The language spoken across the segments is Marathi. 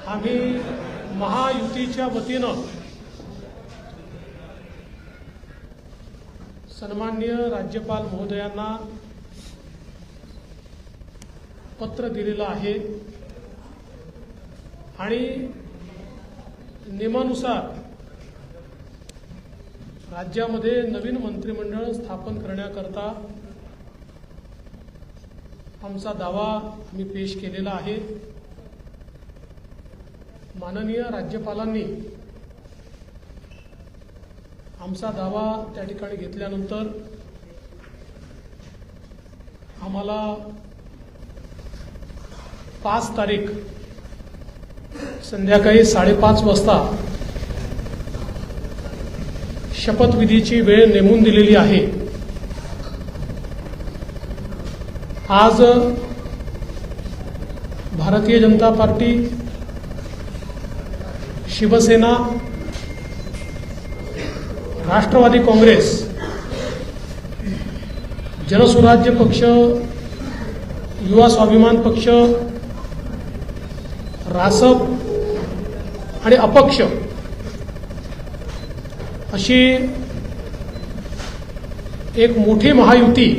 आम्ही महायुतीच्या वतीनं सन्माननीय राज्यपाल महोदयांना पत्र दिलेलं आहे आणि नियमानुसार राज्यामध्ये नवीन मंत्रिमंडळ स्थापन करण्याकरता आमचा दावा आम्ही पेश केलेला आहे। माननीय राज्यपालांनी आमचा दावा त्या ठिकाणी घेतल्यानंतर आम्हाला 5 तारीख संध्याकाळी 5:30 वाजता शपथविधीची वेळ नेमून दिलेली आहे। आज भारतीय जनता पार्टी, शिवसेना, राष्ट्रवादी काँग्रेस, जनसुराज्य पक्ष, युवा स्वाभिमान पक्ष, रासप आणि अपक्ष अशी एक मोठी महायुती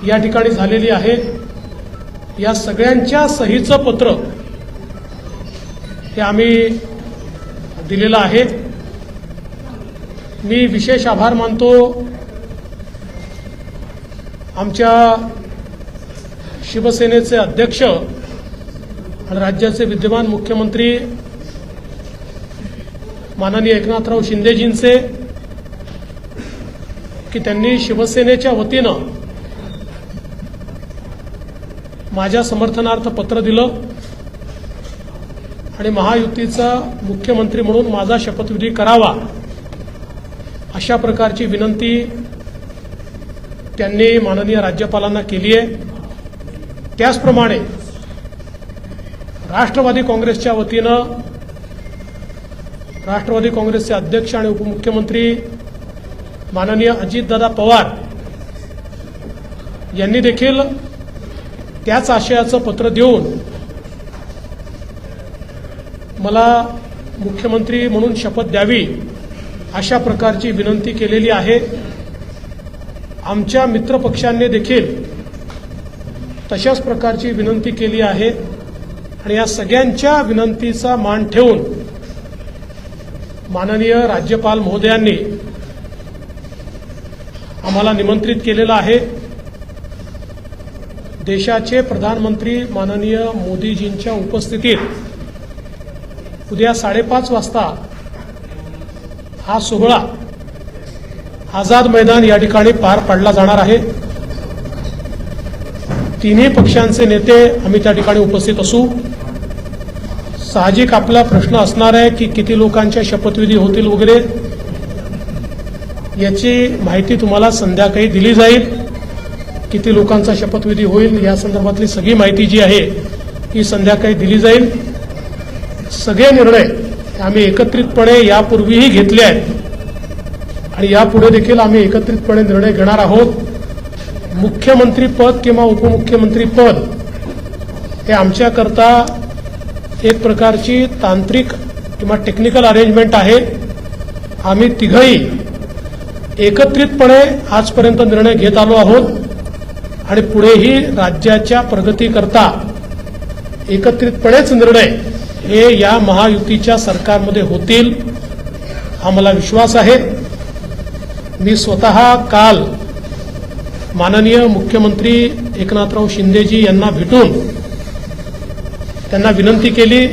या ठिकाणी झालेली आहे। या सगळ्यांच्या सहीचं पत्र हे आम्ही दिलेलं आहे। मी विशेष आभार मानतो आमच्या शिवसेनेचे अध्यक्ष आणि राज्याचे विद्यमान मुख्यमंत्री माननीय एकनाथराव शिंदेजींचे की त्यांनी शिवसेनेच्या वतीनं माझ्या समर्थनार्थ पत्र दिलं आणि महायुतीचा मुख्यमंत्री म्हणून माझा शपथविधी करावा अशा प्रकारची विनंती त्यांनी माननीय राज्यपालांना केली आहे। त्याचप्रमाणे राष्ट्रवादी काँग्रेसच्या वतीनं राष्ट्रवादी काँग्रेसचे अध्यक्ष आणि उपमुख्यमंत्री माननीय अजितदादा पवार यांनी देखील त्याच आशयाचं पत्र देऊन मला मुख्यमंत्री म्हणून शपथ द्यावी अशा प्रकारची विनंती केलेली आहे। आमच्या मित्रपक्षांनी देखील तशाच प्रकारची विनंती केली आहे आणि या सगळ्यांच्या विनंतीचा मान ठेवून माननीय राज्यपाल महोदयांनी आम्हाला निमंत्रित केलेलं आहे। देशाचे प्रधानमंत्री माननीय मोदीजींच्या उपस्थितीत उद्या 5:30 वाजता हा सोहळा आझाद मैदान या ठिकाणी पार पाडला जाणार आहे। तिन्ही पक्षांचे नेते आम्ही त्या ठिकाणी उपस्थित असू। साहजिक आपला प्रश्न असणार आहे की किती लोकांच्या शपथविधी होतील वगैरे, याची माहिती तुम्हाला संध्याकाळी दिली जाईल। किती लोकांचा शपथविधी होईल या संदर्भातली सगळी माहिती जी आहे ही संध्याकाळी दिली जाईल। सगळे निर्णय आम्ही एकत्रितपणे यापूर्वीही घेतले आहेत आणि यापुढे देखील आम्ही एकत्रितपणे निर्णय घेणार आहोत। मुख्यमंत्री पद किंवा उपमुख्यमंत्री पद हे आमच्याकरता एक प्रकारची तांत्रिक किंवा टेक्निकल अरेंजमेंट आहे। आम्ही तिघही एकत्रितपणे आजपर्यंत निर्णय घेत आलो आहोत आणि पुढेही राज्याच्या प्रगतीकरता एकत्रितपणेच निर्णय हे या महायुतीच्या सरकारमध्ये होतील आम्हाला विश्वास आहे। मी स्वतः काल माननीय मुख्यमंत्री एकनाथराव शिंदेजी यांना भेटून त्यांना विनंती केली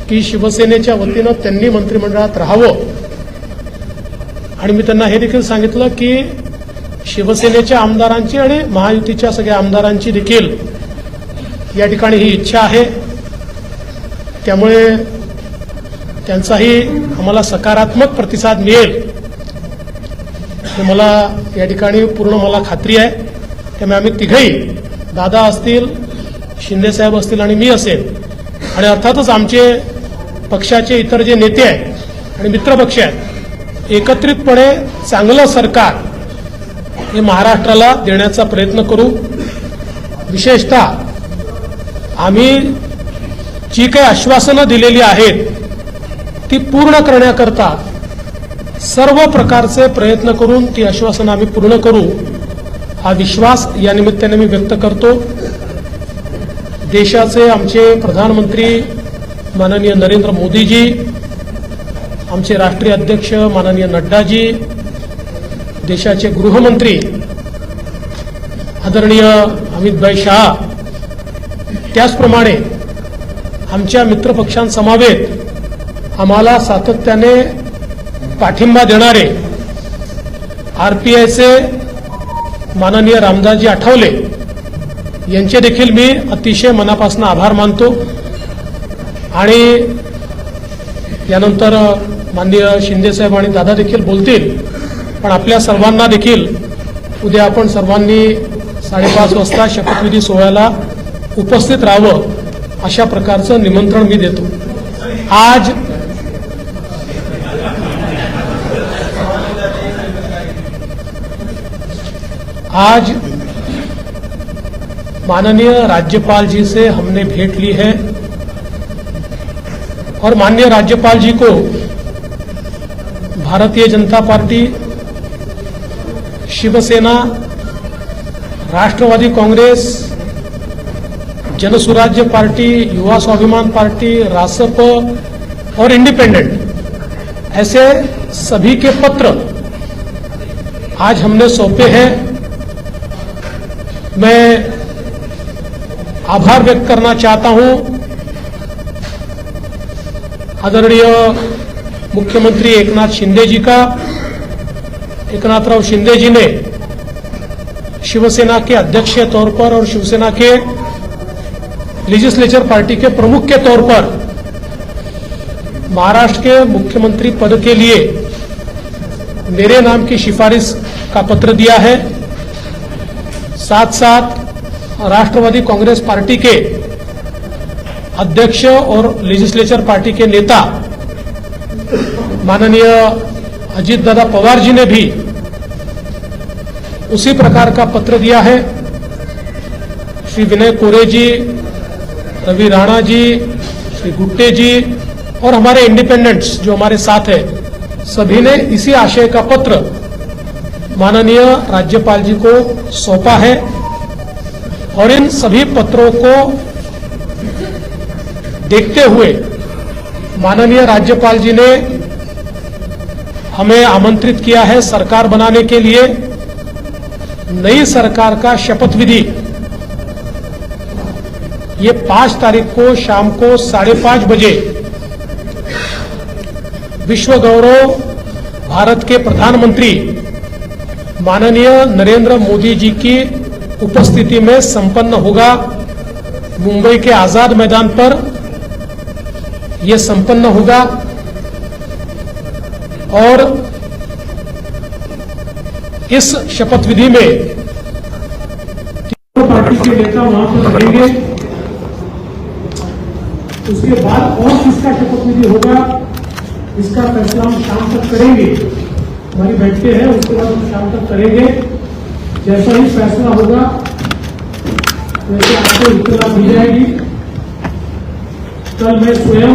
की शिवसेनेच्या वतीनं त्यांनी मंत्रिमंडळात राहावं आणि मी त्यांना हे देखील सांगितलं की शिवसेनेच्या आमदारांची आणि महायुतीच्या सगळ्या आमदारांची देखील या ठिकाणी ही इच्छा आहे। त्यामुळे त्यांचाही आम्हाला सकारात्मक प्रतिसाद मिळेल हे मला या ठिकाणी पूर्ण मला खात्री आहे। त्यामुळे आम्ही तिघही, दादा असतील, शिंदेसाहेब असतील आणि मी असेल आणि अर्थातच आमचे पक्षाचे इतर जे नेते आहेत आणि मित्रपक्ष आहेत, एकत्रितपणे चांगलं सरकार हे महाराष्ट्राला देण्याचा प्रयत्न करू। विशेषतः आम्ही जी काही आश्वासनं दिलेली आहेत ती पूर्ण करण्याकरता सर्व प्रकारचे प्रयत्न करून ती आश्वासनं आम्ही पूर्ण करू, हा विश्वास या निमित्ताने मी व्यक्त करतो. देशाचे आमचे प्रधानमंत्री माननीय नरेंद्र मोदीजी, आमचे राष्ट्रीय अध्यक्ष माननीय नड्डाजी, देशाचे गृहमंत्री आदरणीय अमितभाई शाह, त्याचप्रमाणे आमच्या मित्रपक्षांसमवेत आम्हाला सातत्याने पाठिंबा देणारे आरपीआयचे माननीय रामदासजी आठवले यांचे देखील मी अतिशय मनापासून आभार मानतो. आणि यानंतर माननीय शिंदेसाहेब आणि दादा देखील बोलतील, पण आपल्या सर्वांना देखील उद्या आपण सर्वांनी 5:30 वाजता शपथविधी सोहळ्याला उपस्थित राहावं अशा प्रकारचं निमंत्रण मी देतो. आज माननीय राज्यपाल जी से हमने भेंट ली है और माननीय राज्यपाल जी को भारतीय जनता पार्टी, शिवसेना, राष्ट्रवादी कांग्रेस, जनसुराज्य पार्टी, युवा स्वाभिमान पार्टी, रासप और इंडिपेंडेंट ऐसे सभी के पत्र आज हमने सौंपे हैं. मैं आभार व्यक्त करना चाहता हूं आदरणीय मुख्यमंत्री एकनाथ शिंदे जी का. एकनाथराव शिंदे जी ने शिवसेना के अध्यक्ष के तौर पर और शिवसेना के लेजिस्लेचर पार्टी के प्रमुख के तौर पर महाराष्ट्र के मुख्यमंत्री पद के लिए मेरे नाम की सिफारिश का पत्र दिया है. साथ साथ राष्ट्रवादी कांग्रेस पार्टी के अध्यक्ष और लेजिस्लेचर पार्टी के नेता माननीय अजीत दादा पवार जी ने भी उसी प्रकार का पत्र दिया है. श्री विनय कोरे जी, रवि राणा जी, श्री गुट्टे जी और हमारे इंडिपेंडेंट्स जो हमारे साथ है, सभी ने इसी आशय का पत्र माननीय राज्यपाल जी को सौंपा है. और इन सभी पत्रों को देखते हुए माननीय राज्यपाल जी ने हमें आमंत्रित किया है सरकार बनाने के लिए. नई सरकार का शपथ विधि ये 5 तारीख को शाम को 5:30 बजे विश्व गौरव भारत के प्रधानमंत्री माननीय नरेंद्र मोदी जी की उपस्थिति में संपन्न होगा. मुंबई के आजाद मैदान पर यह संपन्न होगा और इस शपथ विधि में तीनों पार्टी के नेता वहां पर रहेंगे. उसके बाद और किसका शपथ विधि होगा इसका फैसला हम शाम तक करेंगे. हमारी बैठकें हैं, उसके बाद हम शाम तक करेंगे. जैसा ही फैसला होगा वैसे आपको इत्तला दी जाएगी. कल मैं स्वयं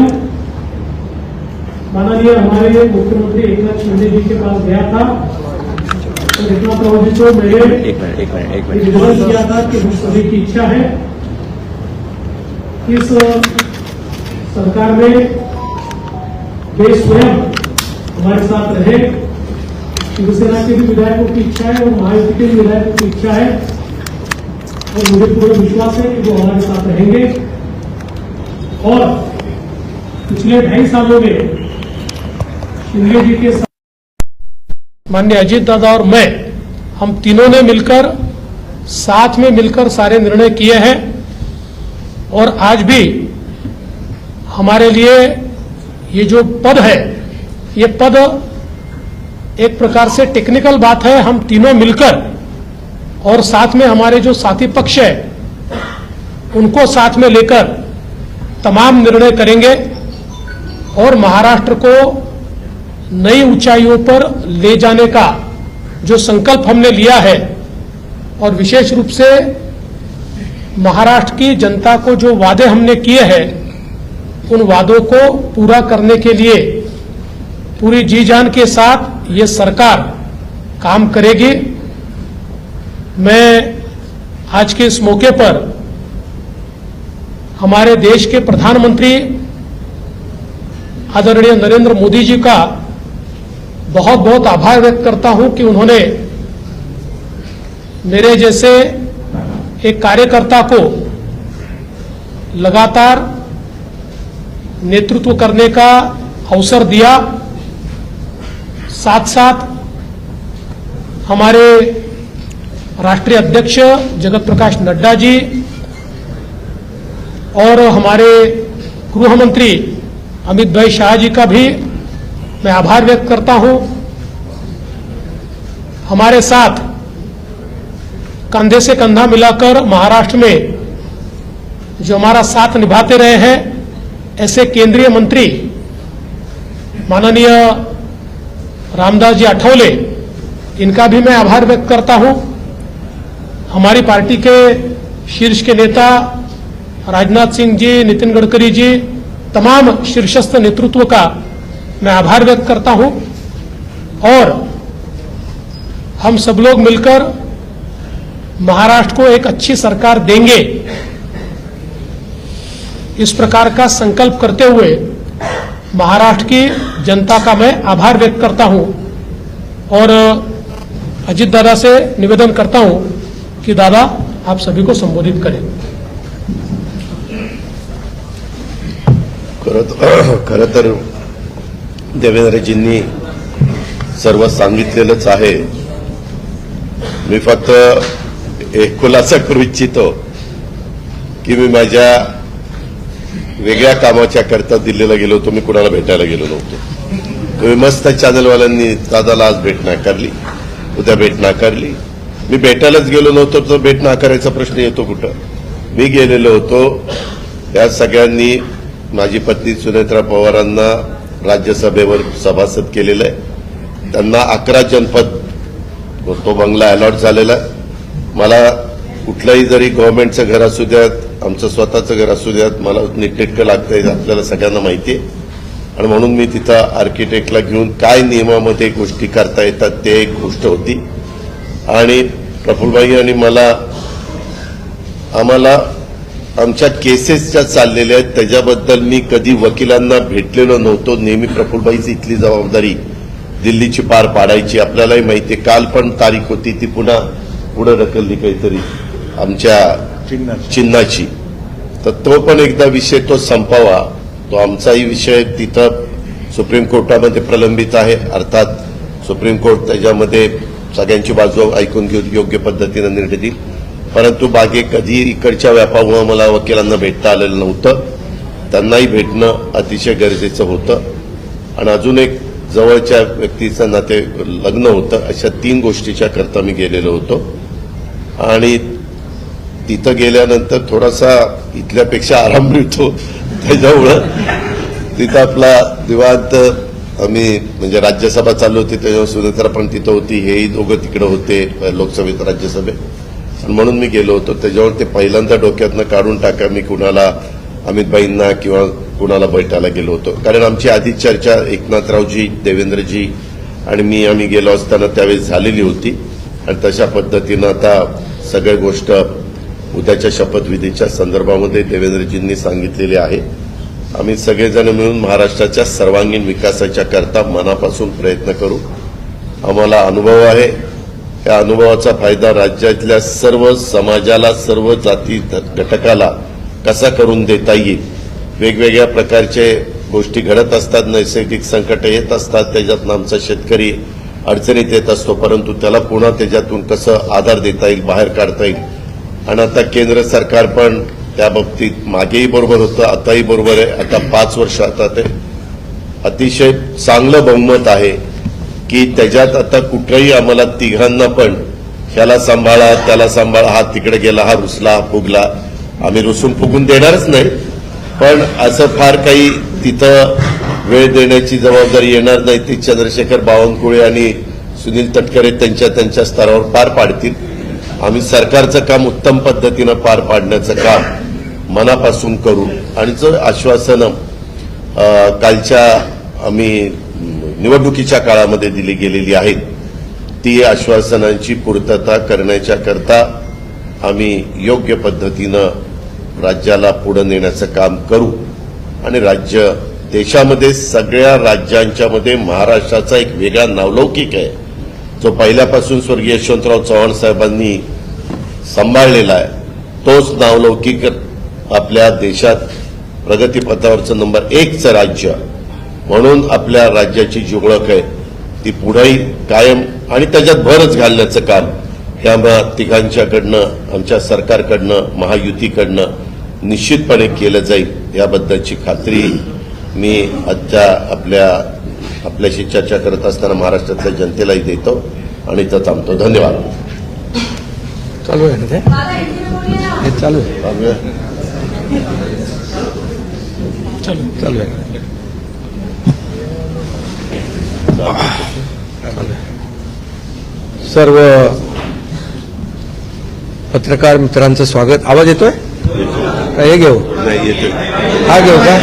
माननीय हमारे मुख्यमंत्री एकनाथ शिंदे जी के पास गया था और एकनाथ जी को मैंने निवेदन किया था कि हम सभी की इच्छा है इस सरकार में वे स्वयं हमारे साथ रहे. शिवसेना के भी विधायकों की इच्छा है और महायुति के भी विधायकों की इच्छा है और मुझे पूरा विश्वास है कि वो हमारे साथ रहेंगे. और पिछले 2.5 सालों में शिंदे जी के साथ माननीय अजीत दादा और मैं, हम तीनों ने मिलकर साथ में मिलकर सारे निर्णय किए हैं. और आज भी हमारे लिए ये जो पद है, ये पद एक प्रकार से टेक्निकल बात है. हम तीनों मिलकर और साथ में हमारे जो साथी पक्ष है उनको साथ में लेकर तमाम निर्णय करेंगे और महाराष्ट्र को नई ऊंचाइयों पर ले जाने का जो संकल्प हमने लिया है और विशेष रूप से महाराष्ट्र की जनता को जो वादे हमने किए हैं उन वादों को पूरा करने के लिए पूरी जी जान के साथ ये सरकार काम करेगी। मैं आज के इस मौके पर हमारे देश के प्रधानमंत्री आदरणीय नरेंद्र मोदी जी का बहुत बहुत आभार व्यक्त करता हूं कि उन्होंने मेरे जैसे एक कार्यकर्ता को लगातार नेतृत्व करने का अवसर दिया। साथ साथ हमारे राष्ट्रीय अध्यक्ष जगत प्रकाश नड्डा जी और हमारे गृह मंत्री अमित भाई शाह जी का भी मैं आभार व्यक्त करता हूं। हमारे साथ कंधे से कंधा मिलाकर महाराष्ट्र में जो हमारा साथ निभाते रहे हैं ऐसे केंद्रीय मंत्री माननीय रामदास जी आठवले, इनका भी मैं आभार व्यक्त करता हूं। हमारी पार्टी के शीर्ष के नेता राजनाथ सिंह जी, नितिन गडकरी जी, तमाम शीर्षस्थ नेतृत्व का मैं आभार व्यक्त करता हूं और हम सब लोग मिलकर महाराष्ट्र को एक अच्छी सरकार देंगे, इस प्रकार का संकल्प करते हुए महाराष्ट्र की जनता का मैं आभार व्यक्त करता हूं और अजित दादा से निवेदन करता हूं कि दादा आप सभी को संबोधित करें। खरं तर देवेंद्रजींनी सर्व सांगितलेलंच आहे। मी फक्त एक खुलासा करू इच्छितो की मी माझ्या वेगळ्या कामाच्या करता दिल्लीला गेलो होतो, मी कुणाला भेटायला गेलो नव्हतो। तुम्ही मस्त चॅनलवाल्यांनी दादाला आज भेट नाकारली, उद्या भेट नाकारली। मी भेटायलाच गेलो नव्हतो तर भेट नाकारायचा प्रश्न येतो कुठं? मी गेलेलो होतो, या सगळ्यांनी माझी पत्नी सुनेत्रा पवारांना राज्यसभेवर सभासद केलेलं आहे। त्यांना 11 जनपद तो बंगला अलॉट झालेला आहे। मला कुठलंही जरी गव्हर्नमेंटचं घर असू द्यात, आमचं स्वतःचं घर असू द्यात, मला नीटनेटकं लागतंय, आपल्याला सगळ्यांना माहिती आहे। आणि म्हणून मी तिथं आर्किटेक्टला घेऊन काय नियमामध्ये गोष्टी करता येतात ते एक गोष्ट होती। आणि प्रफुल्लभाई आणि आम्हाला आमच्या केसेस ज्या चाललेल्या आहेत त्याच्याबद्दल मी कधी वकिलांना भेटलेलो नव्हतो। नेहमी प्रफुल्लभाईची इथली जबाबदारी दिल्लीची पार पाडायची। आपल्यालाही माहिती आहे, काल पण तारीख होती ती पुन्हा पुढे ढकलली काहीतरी आमच्या चिन्हाची, तर तो पण एकदा विषय तो संपावा। तो आमचाही विषय तिथं सुप्रीम कोर्टामध्ये प्रलंबित आहे। अर्थात सुप्रीम कोर्ट त्याच्यामध्ये सगळ्यांची बाजू ऐकून घेऊन योग्य पद्धतीने निर्णय देईल। परंतु बागे कधी इकडच्या व्यापामुळे मला वकिलांना भेटता आलेलं नव्हतं, त्यांनाही भेटणं अतिशय गरजेचं होतं। आणि अजून एक जवळच्या व्यक्तीचं नाते लग्न होतं, अशा 3 गोष्टीच्या करता मी गेलेलो होतो। आणि तिथं गेल्यानंतर थोडासा इथल्यापेक्षा आराम मिळतो, त्याच्यामुळं तिथं आपला निवांत आम्ही म्हणजे राज्यसभा चालू होती, त्याच्यावर सुनेत्रा पण तिथं होती, हेही दोघं तिकडे होते लोकसभेत राज्यसभेत, आणि म्हणून मी गेलो होतो। त्याच्यावर ते पहिल्यांदा डोक्यातनं काढून टाका मी कुणाला अमितभाईंना किंवा कुणाला भेटायला गेलो होतो। कारण आमची आधी चर्चा एकनाथरावजी, देवेंद्रजी आणि आम्ही गेलो असताना त्यावेळेस झालेली होती। आणि तशा पद्धतीनं आता सगळ्या गोष्ट उद्याच्या शपथविधीच्या संदर्भामध्ये देवेंद्रजींनी सांगितलेली आहे। आम्ही सगळेजण मिळून महाराष्ट्राच्या सर्वांगीण विकासाच्या करता मनापासून प्रयत्न करू। आम्हाला अनुभव आहे, या अनुभवाचा फायदा राज्यातल्या सर्व समाजाला, सर्व जाती घटकाला कसा करून देता येईल। वेगवेगळ्या प्रकारचे गोष्टी घडत असतात, नैसर्गिक संकट येत असतात, त्याच्यातून आमचा शेतकरी अडचणीत येत असतो, परंतु त्याला पुन्हा त्याच्यातून कसं आधार देता येईल, बाहेर काढता येईल। आणि आता केंद्र सरकार पण त्या बाबतीत मागेही बरोबर होतं, आताही बरोबर आहे। आता 5 वर्ष आता ते अतिशय चांगलं बहुमत आहे की त्याच्यात आता कुठेही आम्हाला तिघांना पण ह्याला सांभाळा, त्याला सांभाळा, हा तिकडे गेला, हा रुसला, हा फुगला, आम्ही रुसून फुगून देणारच नाही, पण असं फार काही तिथं वेळ देण्याची जबाबदारी येणार नाही। ती चंद्रशेखर बावनकुळे आणि सुनील तटकरे त्यांच्या स्तरावर पार पाडतील। आम्ही सरकारचं काम उत्तम पद्धतीनं पार पाडण्याचं काम मनापासून करू आणि जो आश्वासनं कालच्या आम्ही निवडणुकीच्या काळामध्ये दिली गेलेली आहेत ती आश्वासनांची पूर्तता करण्याच्या करता आम्ही योग्य पद्धतीनं राज्याला पुढे नेण्याचं काम करू आणि राज्य देशामध्ये सगळ्या राज्यांच्या मध्ये महाराष्ट्राचा एक वेगळा नावलौकिक आहे जो पहिल्यापासून स्वर्गीय यशवंतराव चव्हाण साहेबांनी सांभाळलेला आहे. तोच नावलौकिक आपल्या देशात प्रगतीपथावरचं नंबर 1चं राज्य म्हणून आपल्या राज्याची जी ओळख आहे ती पुढेही कायम आणि त्याच्यात भरच घालण्याचं काम हे आम्हा तिघांच्याकडनं आमच्या सरकारकडनं महायुतीकडनं निश्चितपणे केलं जाईल याबद्दलची खात्री मी आजच्या आपल्याशी चर्चा करत असताना महाराष्ट्रातल्या जनतेलाही देतो आणि इथं थांबतो. धन्यवाद. चालू आहे ना ते? हे चालू आहे. चालू आहे. सर्व पत्रकार मित्रांचं स्वागत. आवाज येतोय का? हे घेऊ नाही येतो. हा घेऊ का?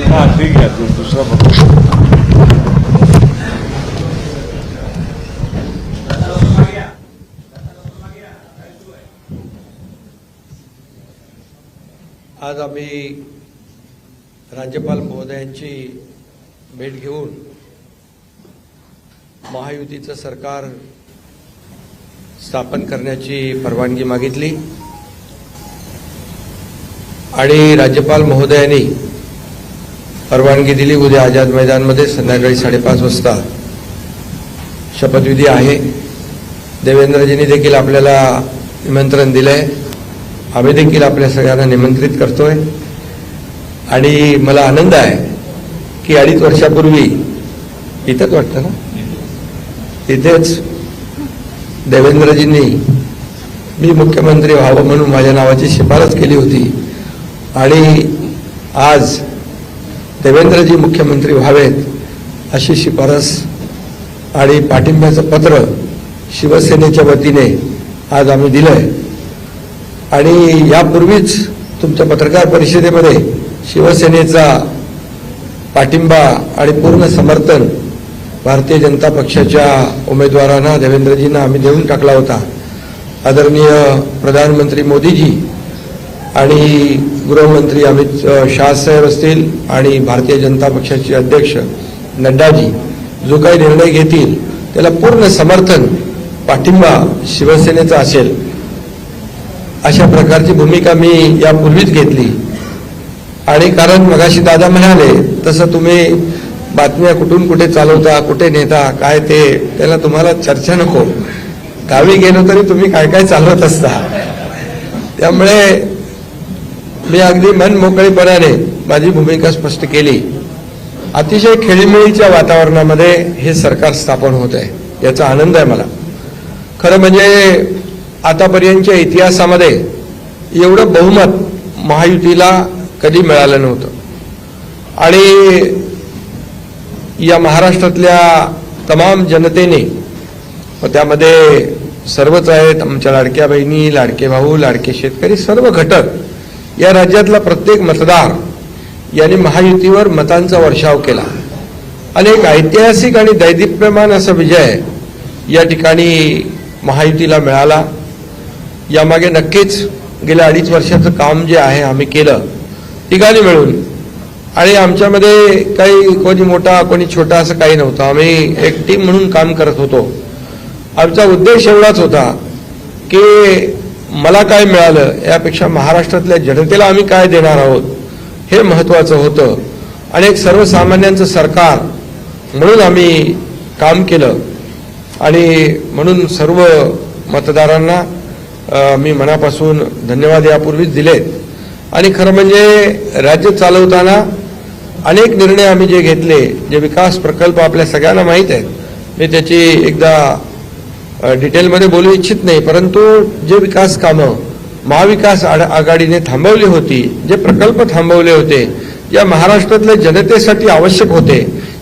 हा ठीक आहे. दुसरा आज आम्ही राज्यपाल महोदयांची भेट घेऊन महायुतीचं सरकार स्थापन करण्याची परवानगी मागितली आणि राज्यपाल महोदयांनी परवानगी दिली. उद्या आझाद मैदानमध्ये संध्याकाळी 5:30 वाजता शपथविधी आहे. देवेंद्रजींनी देखील आपल्याला निमंत्रण दिलंय. आम्ही देखील आपल्या सगळ्यांना निमंत्रित करतोय आणि मला आनंद आहे की 2.5 वर्षापूर्वी इथंच वाटतं ना, तिथेच देवेंद्रजींनी मी मुख्यमंत्री व्हावं म्हणून माझ्या नावाची शिफारस केली होती आणि आज देवेंद्रजी मुख्यमंत्री व्हावेत अशी शिफारस आणि पाठिंब्याचं पत्र शिवसेनेच्या वतीने आज आम्ही दिलंय. आणि यापूर्वीच तुमच्या पत्रकार परिषदेमध्ये शिवसेनेचा पाठिंबा आणि पूर्ण समर्थन भारतीय जनता पक्षाच्या उमेदवारांना देवेंद्रजींना आम्ही देऊन टाकला होता. आदरणीय प्रधानमंत्री मोदीजी आणि गृहमंत्री अमित शाह साहेब असतील आणि भारतीय जनता पक्षाचे अध्यक्ष नड्डाजी जो काही निर्णय घेतील त्याला पूर्ण समर्थन पाठिंबा शिवसेनेचा असेल अशा प्रकारची भूमिका मी यापूर्वीच घेतली. आणि कारण मगाशी दादा म्हणाले तसं तुम्ही बातम्या कुठून कुठे चालवता, कुठे नेता, काय ते त्याला तुम्हाला चर्चा नको. गावी गेलो तरी तुम्ही काय काय चालवत असता. त्यामुळे मी अगदी मन मोकळेपणाने माझी भूमिका स्पष्ट केली. अतिशय खेळीमेळीच्या वातावरणामध्ये हे सरकार स्थापन होत आहे याचा आनंद आहे मला. खरं म्हणजे आतापर्यंतच्या इतिहासामध्ये एवढं बहुमत महायुतीला कधी मिळालं नव्हतं आणि या महाराष्ट्रातल्या तमाम जनतेने व त्यामध्ये सर्वच आहेत, आमच्या लाडक्या बहिणी, लाडके भाऊ, लाडके शेतकरी, सर्व घटक, या राज्यातला प्रत्येक मतदार यांनी महायुतीवर मतांचा वर्षाव केला आणि एक ऐतिहासिक आणि दैदिप्यमान असा विजय या ठिकाणी महायुतीला मिळाला. यामागे नक्कीच गेल्या 2.5 वर्षाचं काम जे आहे आम्ही केलं तिघांनी मिळून. आणि आमच्यामध्ये काही कोणी मोठा कोणी छोटा असं काही नव्हतं. आम्ही एक टीम म्हणून काम करत होतो. आमचा उद्देश एवढाच होता की मला काय मिळालं यापेक्षा महाराष्ट्रातल्या जनतेला आम्ही काय देणार आहोत हे महत्त्वाचं होतं. आणि एक सर्वसामान्यांचं सरकार म्हणून आम्ही काम केलं आणि म्हणून सर्व मतदारांना मी मनापासून धन्यवाद यापूर्वीच दिलेत. आणि खरं म्हणजे राज्य चालवताना अनेक निर्णय आम्ही जे घेतले, जे विकास प्रकल्प आपल्या सगळ्यांना माहीत आहेत, मी त्याची एकदा डिटेलमध्ये बोलू इच्छित नाही, परंतु जे विकास कामं महाविकास आघाडीने थांबवली होती, जे प्रकल्प थांबवले होते, या महाराष्ट्रातल्या जनतेसाठी आवश्यक होते,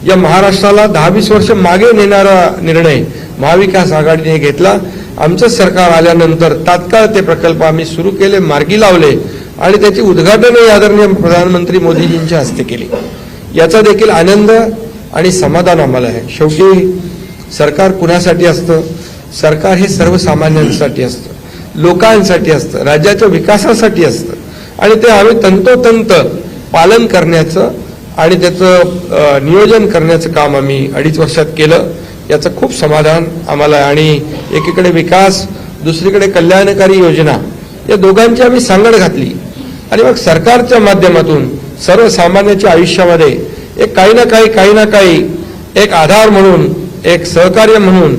या महाराष्ट्राला 10-20 वर्ष मागे नेणारा निर्णय महाविकास आघाडीने घेतला. आमचं सरकार आल्यानंतर तात्काळ ते प्रकल्प आम्ही सुरू केले, मार्गी लावले आणि त्याची उद्घाटनही आदरणीय प्रधानमंत्री मोदीजींच्या हस्ते केली. याचा देखील आनंद आणि समाधान आम्हाला आहे. शेवटी सरकार कुणासाठी असतं? सरकार हे सर्वसामान्यांसाठी असतं, लोकांसाठी असतं, राज्याच्या विकासासाठी असतं आणि ते आम्ही तंतोतंत पालन करण्याचं आणि त्याचं नियोजन करण्याचं काम आम्ही 2.5 वर्षात केलं. याचं खूप समाधान आम्हाला आहे. आणि एकीकडे विकास, दुसरीकडे कल्याणकारी योजना, या दोघांची आम्ही सांगड घातली आणि मग सरकारच्या माध्यमातून सर्वसामान्याच्या आयुष्यामध्ये एक काही ना काही एक आधार म्हणून, एक सहकार्य म्हणून,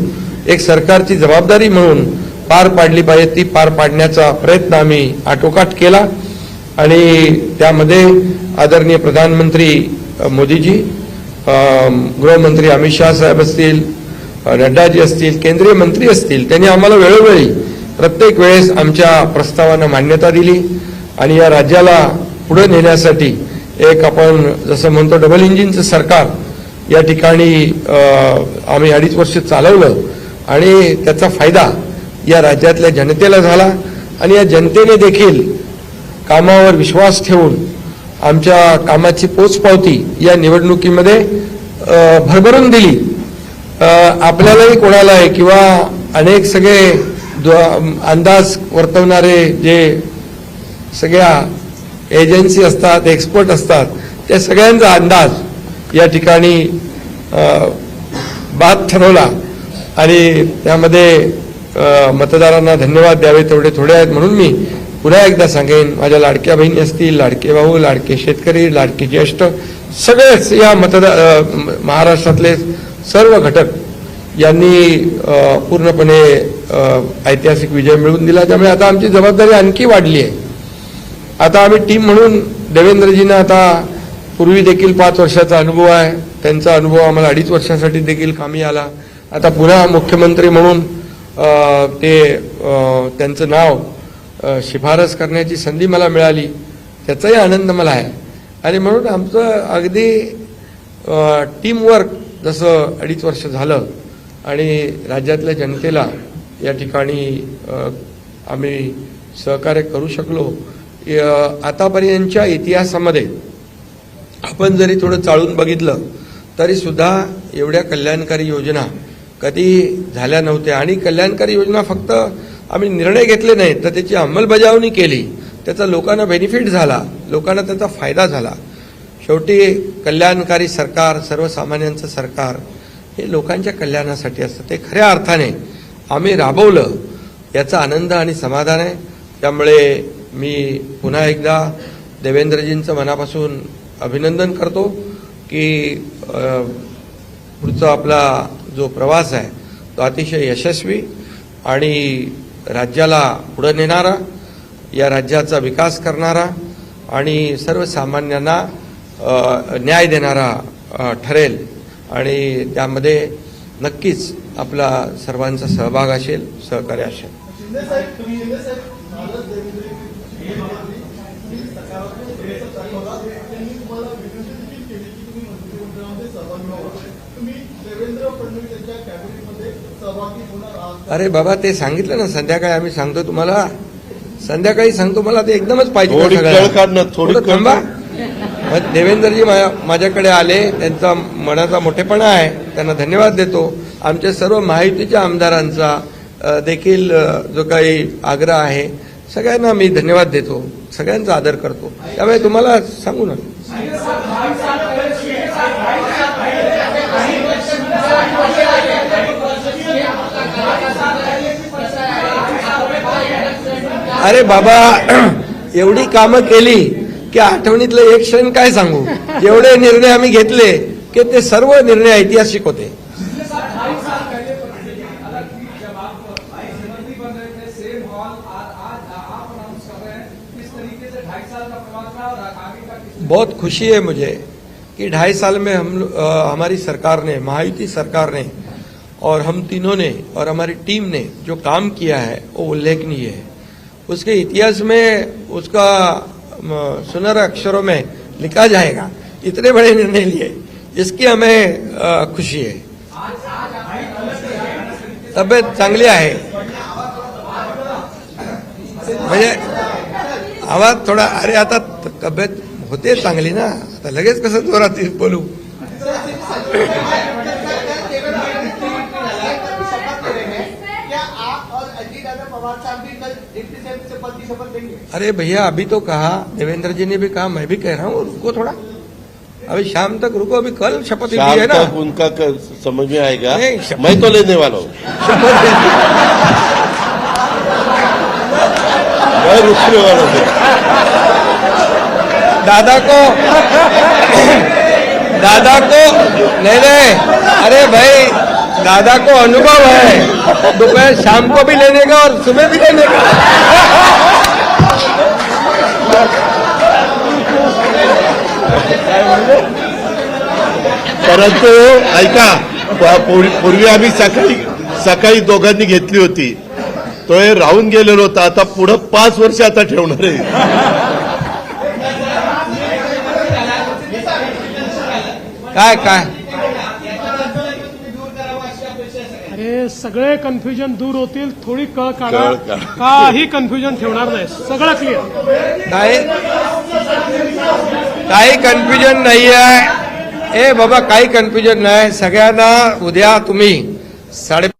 एक सरकारची जबाबदारी म्हणून पार पाडली पाहिजे. ती पार पाडण्याचा प्रयत्न आम्ही आटोकाट केला आणि त्यामध्ये आदरणीय प्रधानमंत्री मोदीजी, गृहमंत्री अमित शाह साहेब असतील, नड्डाजी असतील, केंद्रीय मंत्री असतील, त्यांनी आम्हाला वेळोवेळी प्रत्येक वेळेस आमच्या प्रस्तावांना मान्यता दिली आणि या राज्याला पुढे नेण्यासाठी एक आपण जसं म्हणतो डबल इंजिनचं सरकार या ठिकाणी आम्ही 2.5 वर्ष चालवलं आणि त्याचा फायदा या राज्यातल्या जनतेला झाला आणि या जनतेने देखील कामावर विश्वास ठेवून आमच्या कामाची पोचपावती या निवडणुकीमध्ये भरभरून दिली. आपल्यालाही कोणालाही किंवा अनेक सगळे अंदाज वर्तवणारे जे सगळ्या एजन्सी असतात, एक्सपर्ट असतात, त्या सगळ्यांचा अंदाज या ठिकाणी बाद ठरवला आणि त्यामध्ये मतदारांना धन्यवाद द्यावे तेवढे थोडे आहेत. म्हणून मी पुन्हा एकदा सांगेन, माझ्या लाडक्या बहिणी असतील, लाडके भाऊ, लाडके शेतकरी, लाडके ज्येष्ठ, सगळेच या महाराष्ट्रातले सर्व घटक यांनी पूर्णपणे ऐतिहासिक विजय मिळवून दिला. त्यामुळे आता आमची जबाबदारी आणखी वाढली आहे. आता आम्ही टीम म्हणून देवेंद्रजींना आता पूर्वी देखील 5 वर्षाचा अनुभव आहे, त्यांचा अनुभव आम्हाला 2.5 वर्षासाठी देखील कामी आला. आता पुन्हा मुख्यमंत्री म्हणून त्यांचं नाव शिफारस करण्याची संधी मला मिळाली, त्याचाही आनंद मला आहे. आणि म्हणून आमचं अगदी टीमवर्क जसं 2.5 वर्ष झालं आणि राज्यातल्या जनतेला या ठिकाणी आम्ही सहकार्य करू शकलो. आतापर्यंतच्या इतिहासामध्ये आपण जरी थोडं चाळून बघितलं तरी सुद्धा एवढ्या कल्याणकारी योजना कधी झाल्या नव्हत्या. आणि कल्याणकारी योजना फक्त आम्ही निर्णय घेतले नाहीत तर त्याची अंमलबजावणी केली, त्याचा लोकांना बेनिफिट झाला, लोकांना त्याचा फायदा झाला. शेवटी कल्याणकारी सरकार, सर्वसामान्यांचं सरकार हे लोकांच्या कल्याणासाठी असतं. ते खऱ्या अर्थाने आम्ही राबवलं, याचा आनंद आणि समाधान आहे. त्यामुळे मी पुन्हा एकदा देवेंद्रजींचं मनापासून अभिनंदन करतो की पुढचा आपला जो प्रवास आहे तो अतिशय यशस्वी आणि राज्याला पुढे नेणारा, या राज्याचा विकास करणारा आणि सर्वसामान्यांना न्याय देणारा ठरेल आणि त्यामध्ये नक्कीच आपला सर्वांचा सहभाग असेल, सहकार्य असेल. अरे बाबा, ते सांगितलं ना संध्याकाळी, आम्ही सांगतो तुम्हाला, संध्याकाळी सांगतो. मला ते एकदमच पाहिजे. थोडं थांबा. देवेंद्रजी माझ्याकडे आले, त्यांचा मनाचा मोठेपणा आहे, त्यांना धन्यवाद देतो. आमच्या सर्व महायुतीच्या आमदारांचा देखील जो काही आग्रह आहे, सगळ्यांना मी धन्यवाद देतो, सगळ्यांचा आदर करतो. त्यामुळे तुम्हाला सांगू ना, अरे बाबा, एवढी कामं केली की आठवणीतलं एक क्षण काय सांगू. एवढे निर्णय आम्ही घेतले की ते सर्व निर्णय ऐतिहासिक होते. बहुत खुशी है मुझे कि 2.5 साल में हमारी सरकार ने, महायुति सरकार ने और हम तीनों ने और हमारी टीम ने जो काम किया है वो उल्लेखनीय है. उसके इतिहास में उसका सुनहरे अक्षरों में लिखा जाएगा. इतने बड़े निर्णय लिए, इसकी हमें खुशी है. तब्येत चांगली आहे. म्हणजे आवाज थोडा, अरे आता तब्येत होते चांगली ना, आता लगेच कसं जोरात बोलू. अरे भैया अभी तो कहा, देवेंद्र जी ने भी कहा, मैं भी कह रहा हूँ रुको थोड़ा, अभी शाम तक रुको, अभी कल शपथ ली शाम है ना. तक उनका समझ में आएगा. नहीं, शपथ- मैं तो लेने वाला हूँ, मैं रुकने वाला हूँ. दादा को नहीं, अरे भाई दादा को अनुभव है, दोपहर शाम को भी लेने का और सुबह भी लेने का. परंतु ऐका, पूर्वी आम्ही सकाळी दोघांनी घेतली होती, तो हे राहून गेलेलो होता. आता पुढं 5 वर्ष आता ठेवणार आहे. काय अरे सगळे कन्फ्युजन दूर होतील, थोडी कळ कळ काढा, काढा. काही कन्फ्युजन ठेवणार नाही, सगळं क्लिअर. काही कन्फ्युजन नाही आहे. ए बाबा काही कन्फ्युजन नाही. सगळ्यांना उद्या तुम्ही 5:30